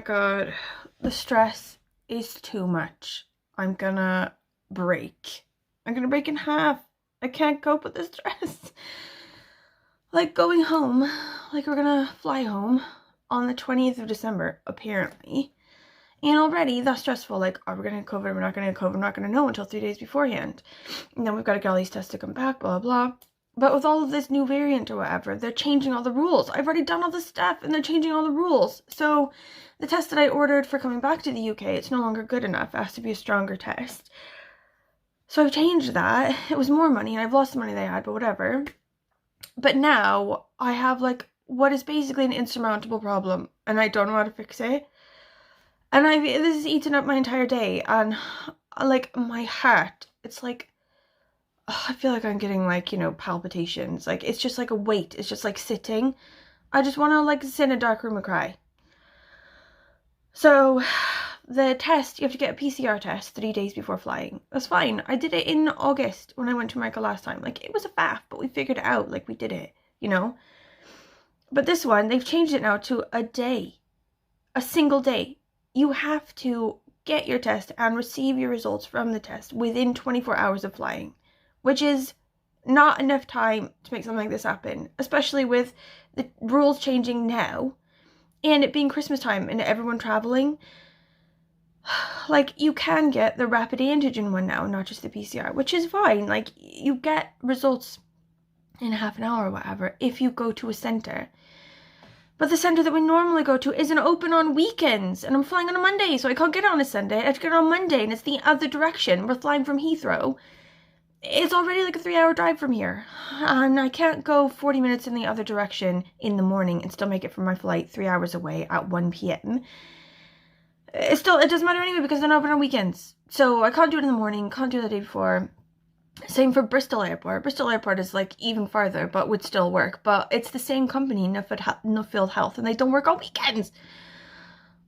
god, the stress is too much. I'm gonna break. I'm gonna break in half. I can't cope with the stress. Like going home, like we're gonna fly home on the 20th of December, apparently. And already that's stressful. Like, are we gonna get COVID? We're not gonna get COVID. We're not gonna know until 3 days beforehand. And then we've got to get all these tests to come back, blah, blah. But with all of this new variant or whatever, they're changing all the rules. I've already done all this stuff and they're changing all the rules. So the test that I ordered for coming back to the UK, it's no longer good enough. It has to be a stronger test. So I've changed that. It was more money and I've lost the money they had, but whatever. But now I have like what is basically an insurmountable problem and I don't know how to fix it. And this has eaten up my entire day and like my heart, it's like, I feel like I'm getting like, you know, palpitations. Like it's just like a weight. It's just like sitting. I just want to like sit in a dark room and cry. So the test, you have to get a PCR test 3 days before flying. That's fine. I did it in August when I went to America last time. Like it was a faff, but we figured it out. Like we did it, you know. But this one, they've changed it now to a day. A single day. You have to get your test and receive your results from the test within 24 hours of flying. Which is not enough time to make something like this happen, especially with the rules changing now and it being Christmas time and everyone traveling. Like, you can get the rapid antigen one now, not just the PCR, which is fine. Like, you get results in half an hour or whatever if you go to a centre. But the centre that we normally go to isn't open on weekends, and I'm flying on a Monday, so I can't get it on a Sunday. I have to get it on Monday, and it's the other direction. We're flying from Heathrow. It's already like a 3-hour drive from here, and I can't go 40 minutes in the other direction in the morning and still make it for my flight 3 hours away at 1 p.m. It doesn't matter anyway because they're not open on weekends. So I can't do it in the morning, can't do it the day before. Same for Bristol Airport. Bristol Airport is like even farther, but would still work. But it's the same company, Nuffield Health, and they don't work on weekends.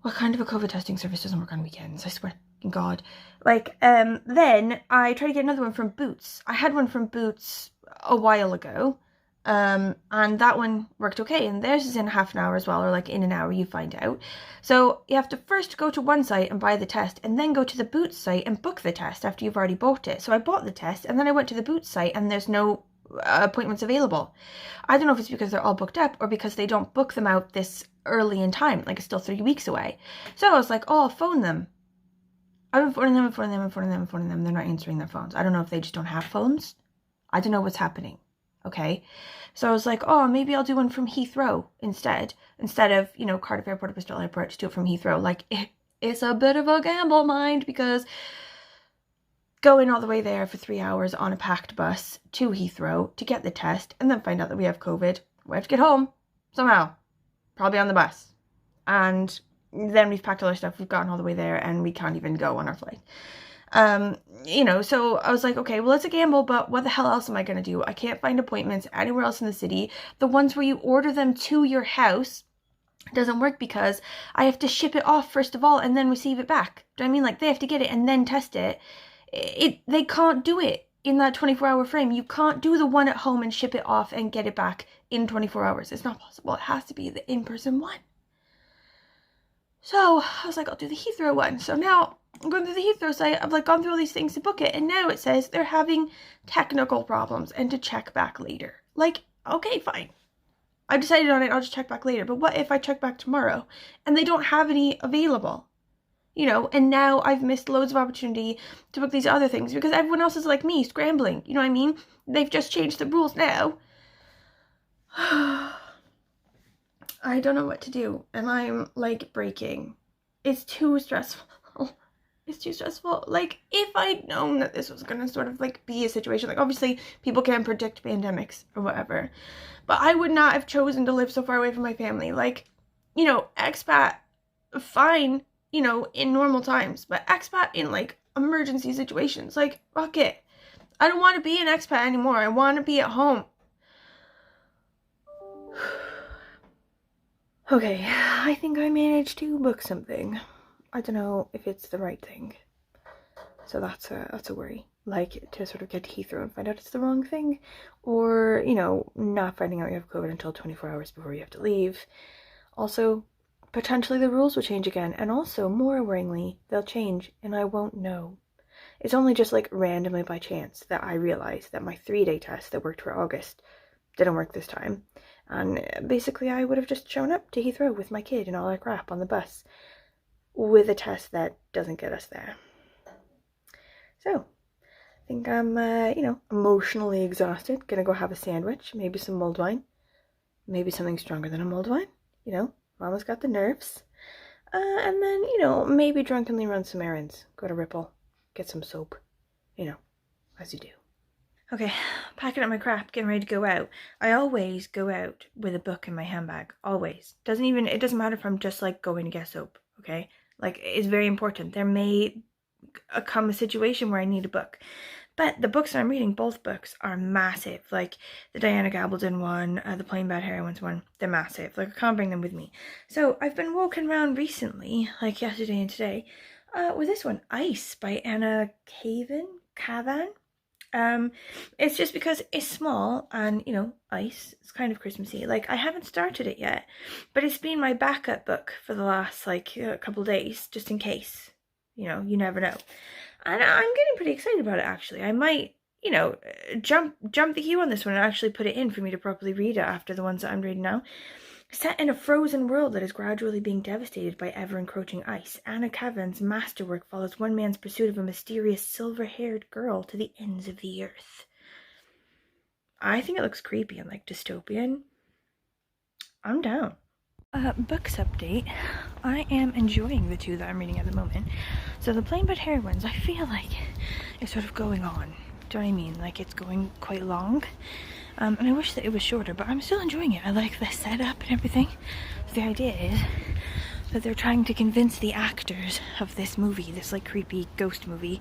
What kind of a COVID testing service doesn't work on weekends? I swear to God. Like, then I tried to get another one from Boots. I had one from Boots a while ago, and that one worked okay. And theirs is in half an hour as well, or like in an hour, you find out. So you have to first go to one site and buy the test, and then go to the Boots site and book the test after you've already bought it. So I bought the test, and then I went to the Boots site, and there's no appointments available. I don't know if it's because they're all booked up or because they don't book them out this early in time, like it's still 3 weeks away. So I was like, oh, I'll phone them. I've been phoning them. They're not answering their phones. I don't know if they just don't have phones. I don't know what's happening. Okay. So I was like, oh, maybe I'll do one from Heathrow instead of, you know, Cardiff Airport or Bristol Airport, just do it from Heathrow. Like, it's a bit of a gamble, mind, because going all the way there for 3 hours on a packed bus to Heathrow to get the test and then find out that we have COVID. We have to get home somehow, probably on the bus. And then we've packed all our stuff, we've gotten all the way there, and we can't even go on our flight. You know, so I was like, okay, well, it's a gamble, but what the hell else am I going to do? I can't find appointments anywhere else in the city. The ones where you order them to your house doesn't work because I have to ship it off first of all and then receive it back. Do you know what I mean? Like, they have to get it and then test it. They can't do it in that 24-hour frame. You can't do the one at home and ship it off and get it back in 24 hours. It's not possible. It has to be the in-person one. So I was like, I'll do the Heathrow one. So now I'm going through the Heathrow site. I've like gone through all these things to book it. And now it says they're having technical problems and to check back later. Like, okay, fine. I decided on it. I'll just check back later. But what if I check back tomorrow and they don't have any available? You know, and now I've missed loads of opportunity to book these other things because everyone else is like me, scrambling. You know what I mean? They've just changed the rules now. I don't know what to do, and I'm like breaking. It's too stressful. It's too stressful. Like, if I'd known that this was gonna sort of like be a situation, like obviously people can't predict pandemics or whatever, but I would not have chosen to live so far away from my family. Like, you know, expat, fine, you know, in normal times, but expat in like emergency situations, like, fuck it. I don't want to be an expat anymore. I want to be at home. Okay, I think I managed to book something. I don't know if it's the right thing. So that's a worry. Like, to sort of get to Heathrow and find out it's the wrong thing. Or, you know, not finding out you have COVID until 24 hours before you have to leave. Also, potentially the rules will change again. And also, more worryingly, they'll change and I won't know. It's only just like randomly by chance that I realize that my 3-day test that worked for August didn't work this time. And basically I would have just shown up to Heathrow with my kid and all that crap on the bus with a test that doesn't get us there. So, I think I'm, emotionally exhausted. Gonna go have a sandwich, maybe some mulled wine. Maybe something stronger than a mulled wine. Mama's got the nerves. And then, maybe drunkenly run some errands. Go to Ripple. Get some soap. As you do. Okay, packing up my crap, getting ready to go out. I always go out with a book in my handbag. Always. It doesn't matter if I'm just like going to get soap, okay? Like, it's very important. There may come a situation where I need a book. But the books that I'm reading, both books, are massive. Like the Diana Gabaldon one, the Plain Bad Heroines one, they're massive. Like, I can't bring them with me. So I've been walking around recently, like yesterday and today, with this one, Ice by Anna Kavan. It's just because it's small and, ice, it's kind of Christmassy. Like, I haven't started it yet, but it's been my backup book for the last, a couple days, just in case. You never know. And I'm getting pretty excited about it, actually. I might, jump the queue on this one and actually put it in for me to properly read it after the ones that I'm reading now. Set in a frozen world that is gradually being devastated by ever-encroaching ice, Anna Kavan's masterwork follows one man's pursuit of a mysterious silver-haired girl to the ends of the earth. I think it looks creepy and, dystopian. I'm down. Books update. I am enjoying the two that I'm reading at the moment. So the Plain Bad Heroines, I feel like it's sort of going on. Do you know what I mean? Like, it's going quite long. And I wish that it was shorter, but I'm still enjoying it. I like the setup and everything. So the idea is that they're trying to convince the actors of this movie, this creepy ghost movie,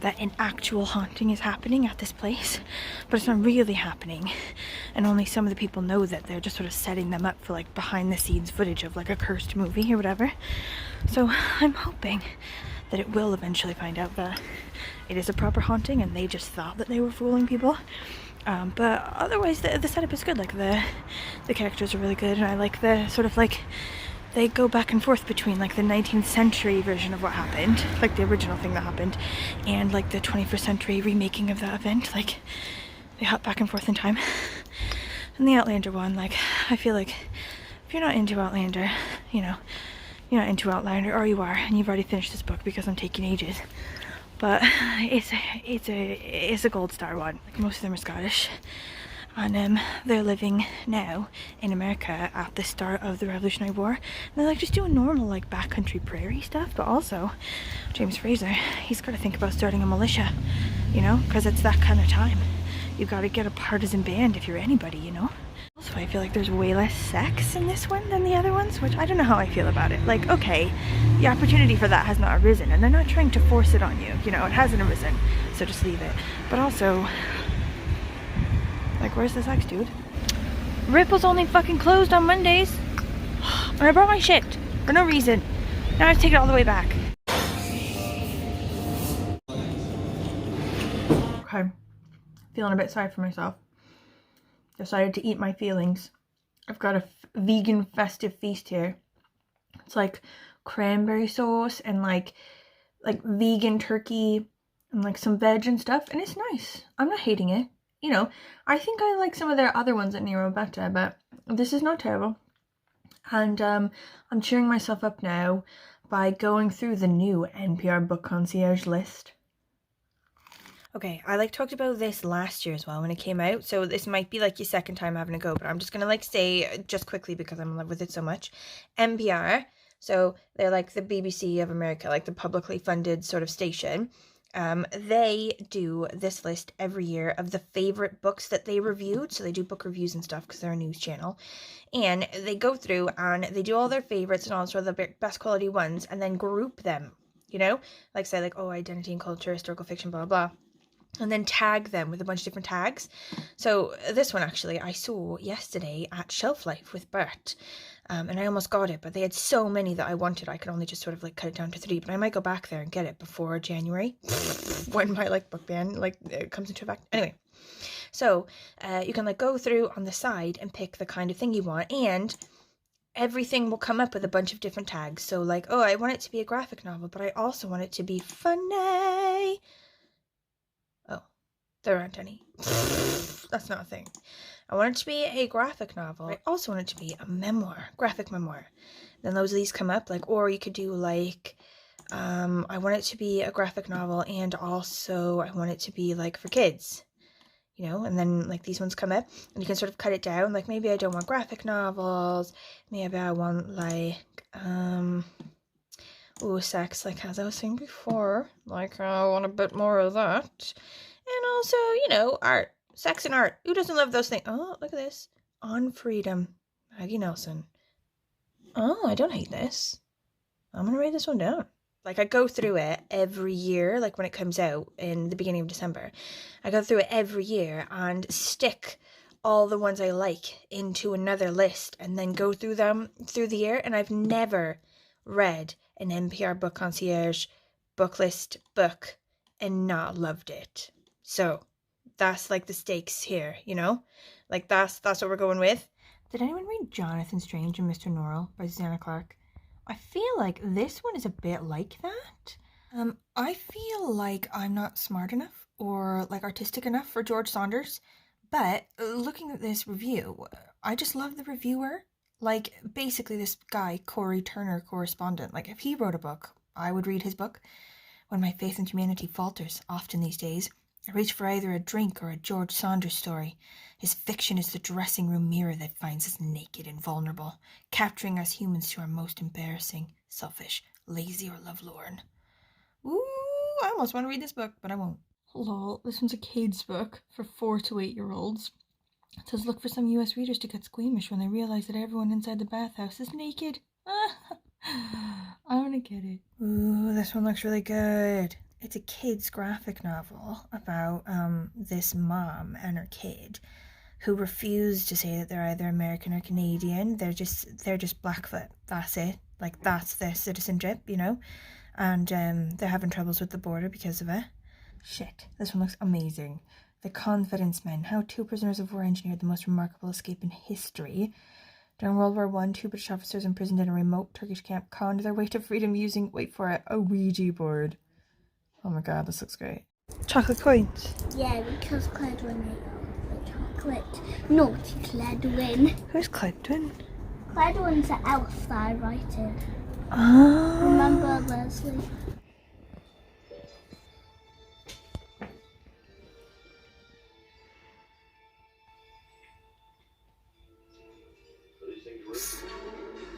that an actual haunting is happening at this place, but it's not really happening, and only some of the people know that. They're just sort of setting them up for behind the scenes footage of a cursed movie or whatever. So I'm hoping that it will eventually find out that it is a proper haunting and they just thought that they were fooling people. But otherwise the setup is good. The characters are really good, and I like the sort of they go back and forth between the 19th century version of what happened, the original thing that happened, and the 21st century remaking of that event. They hop back and forth in time. And the Outlander one, I feel like if you're not into Outlander, you're not into Outlander, or you are, and you've already finished this book because I'm taking ages. But it's a gold star one. Most of them are Scottish. And they're living now in America at the start of the Revolutionary War. And they're just doing normal backcountry prairie stuff, but also James Fraser, he's got to think about starting a militia, because it's that kind of time. You've got to get a partisan band if you're anybody, Also, I feel like there's way less sex in this one than the other ones, which I don't know how I feel about it. Okay, the opportunity for that has not arisen, and they're not trying to force it on you. It hasn't arisen, so just leave it. But also, where's the sex, dude? Ripple's only fucking closed on Mondays. And I brought my shit for no reason. Now I have to take it all the way back. Okay. Feeling a bit sorry for myself. Decided to eat my feelings. I've got a vegan festive feast here. It's cranberry sauce and vegan turkey and some veg and stuff, and it's nice. I'm not hating it. I think I like some of their other ones at Nero better, but this is not terrible. And I'm cheering myself up now by going through the new NPR Book Concierge list. Okay, I talked about this last year as well when it came out, so this might be your second time having a go, but I'm just gonna say just quickly because I'm in love with it so much. NPR, so they're the BBC of America, the publicly funded sort of station. They do this list every year of the favorite books that they reviewed. So they do book reviews and stuff because they're a news channel. And they go through and they do all their favorites and all sort of the best quality ones and then group them, say identity and culture, historical fiction, blah, blah, blah. And then tag them with a bunch of different tags. So this one actually I saw yesterday at Shelf Life with Bert. And I almost got it, but they had so many that I wanted. I could only just sort of cut it down to 3, but I might go back there and get it before January when my book ban comes into effect. Anyway, so you can go through on the side and pick the kind of thing you want, and everything will come up with a bunch of different tags. So like, oh, I want it to be a graphic novel, but I also want it to be funny. Oh, there aren't any. That's not a thing. I want it to be a graphic novel. I also want it to be a memoir, graphic memoir. Then those of these come up, like, or you could do like, I want it to be a graphic novel, and also I want it to be like for kids, you know, and then like these ones come up and you can sort of cut it down. Like maybe I don't want graphic novels, maybe I want like, sex, like as I was saying before, like I want a bit more of that. And also, you know, art, sex and art. Who doesn't love those things? Oh, look at this. On Freedom, Maggie Nelson. Oh, I don't hate this. I'm gonna write this one down. Like I go through it every year, like when it comes out in the beginning of December. I go through it every year and stick all the ones I like into another list and then go through them through the year. And I've never read an NPR Book Concierge book list book and not loved it. So that's like the stakes here, you know? Like that's what we're going with. Did anyone read Jonathan Strange and Mr. Norrell by Susanna Clarke? I feel like this one is a bit like that. I feel like I'm not smart enough or like artistic enough for George Saunders, but looking at this review, I just love the reviewer. Like basically this guy, Corey Turner, correspondent, like if he wrote a book, I would read his book. When my faith in humanity falters, often these days, I reach for either a drink or a George Saunders story. His fiction is the dressing room mirror that finds us naked and vulnerable, capturing us humans to our most embarrassing, selfish, lazy, or lovelorn. Ooh, I almost want to read this book, but I won't. Lol, this one's a kid's book for 4 to 8-year-olds. It says look for some US readers to get squeamish when they realize that everyone inside the bathhouse is naked. I want to get it. Ooh, this one looks really good. It's a kid's graphic novel about this mom and her kid who refuse to say that they're either American or Canadian. They're just Blackfoot. That's it. Like that's their citizenship, you know? And they're having troubles with the border because of it. Shit, this one looks amazing. The Confidence Men, how 2 prisoners of war engineered the most remarkable escape in history. During World War I, 2 British officers imprisoned in a remote Turkish camp conned their way to freedom using, wait for it, a Ouija board. Oh my god, this looks great. Chocolate coins. Yeah, because Cledwin ate the chocolate. Naughty Cledwin. Who's Cledwin? Cledwin's the elf that I wrote. Oh. Remember Leslie?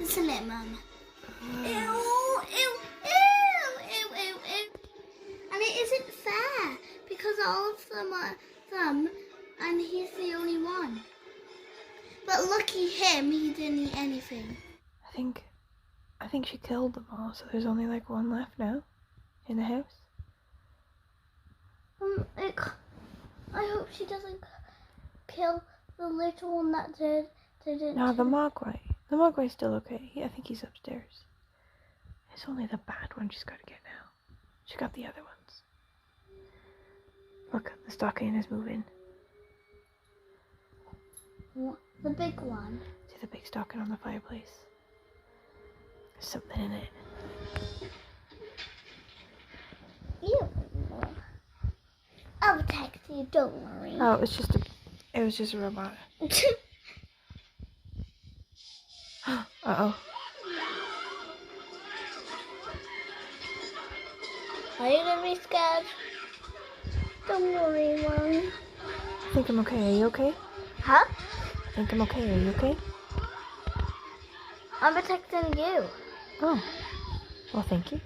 Isn't it, Mum? Ew, ew, ew, ew, ew, ew. And it isn't fair because all of them are them and he's the only one. But lucky him, he didn't eat anything. I think she killed them all, so there's only like one left now in the house. I hope she doesn't kill the little one that didn't. No, the Mogwai. The Mogwai's still okay. I think he's upstairs. It's only the bad one she's got to get now. She got the other ones. Look, the stocking is moving. What? The big one? See the big stocking on the fireplace? There's something in it. Ew. I'll protect you, don't worry. Oh, it was just a robot. Uh-oh. Are you gonna be scared? Don't worry, Mom. I think I'm okay. Are you okay? Huh? I think I'm okay. Are you okay? I'm protecting you. Oh. Well, thank you.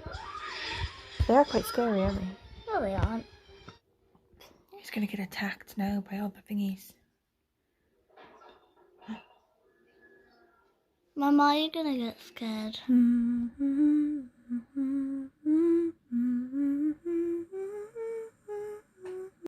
They are quite scary, aren't they? No, they aren't. He's gonna get attacked now by all the thingies. Mom, are you gonna get scared? Mm-hmm.